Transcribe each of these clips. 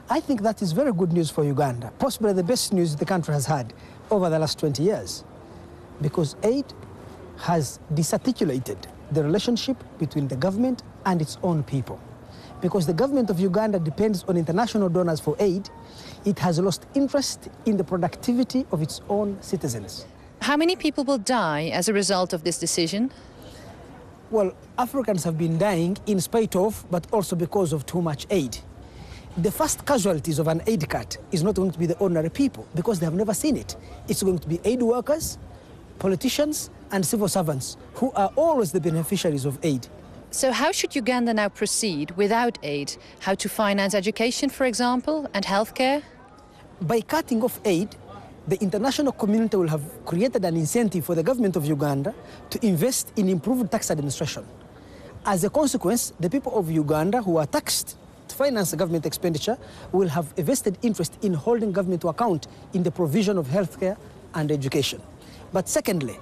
I think that is very good news for Uganda, possibly the best news the country has had over the last 20 years, because aid has disarticulated the relationship between the government and its own people. Because the government of Uganda depends on international donors for aid, it has lost interest in the productivity of its own citizens. How many people will die as a result of this decision? Well, Africans have been dying in spite of, but also because of too much aid. The first casualties of an aid cut is not going to be the ordinary people, because they have never seen it. It's going to be aid workers, politicians, and civil servants, who are always the beneficiaries of aid. So how should Uganda now proceed without aid? How to finance education, for example, and healthcare? By cutting off aid, the international community will have created an incentive for the government of Uganda to invest in improved tax administration. As a consequence, the people of Uganda who are taxed to finance the government expenditure will have a vested interest in holding government to account in the provision of healthcare and education. But secondly,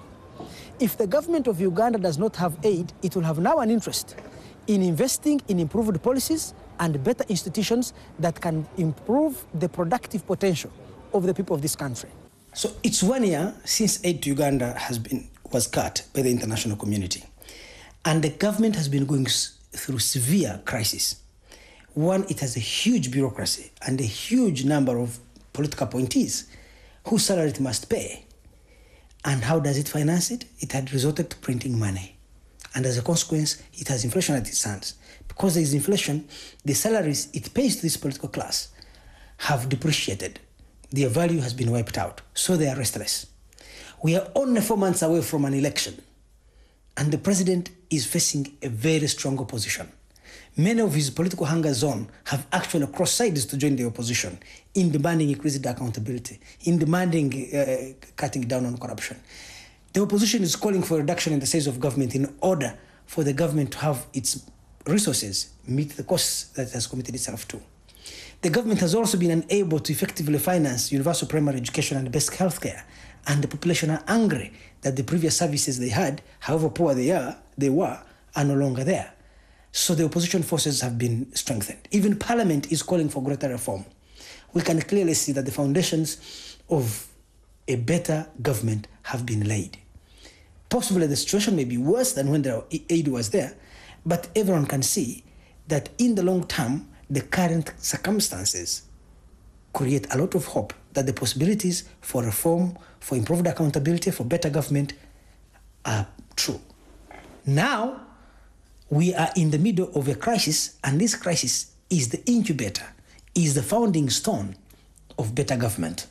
if the government of Uganda does not have aid, it will have now an interest in investing in improved policies and better institutions that can improve the productive potential of the people of this country. So it's 1 year since aid to Uganda was cut by the international community. And the government has been going through severe crisis. One, it has a huge bureaucracy and a huge number of political appointees whose salary it must pay. And how does it finance it? It had resorted to printing money. And as a consequence, it has inflation at its hands. Because there is inflation, the salaries it pays to this political class have depreciated. Their value has been wiped out, so they are restless. We are only 4 months away from an election, and the president is facing a very strong opposition. Many of his political hunger zone have actually crossed sides to join the opposition in demanding increased accountability, in demanding cutting down on corruption. The opposition is calling for a reduction in the size of government in order for the government to have its resources meet the costs that it has committed itself to. The government has also been unable to effectively finance universal primary education and basic health care, and the population are angry that the previous services they had, however poor they were, are no longer there. So the opposition forces have been strengthened. Even Parliament is calling for greater reform. We can clearly see that the foundations of a better government have been laid. Possibly the situation may be worse than when the aid was there, but everyone can see that in the long term, the current circumstances create a lot of hope that the possibilities for reform, for improved accountability, for better government are true. Now, we are in the middle of a crisis, and this crisis is the incubator, is the founding stone of better government.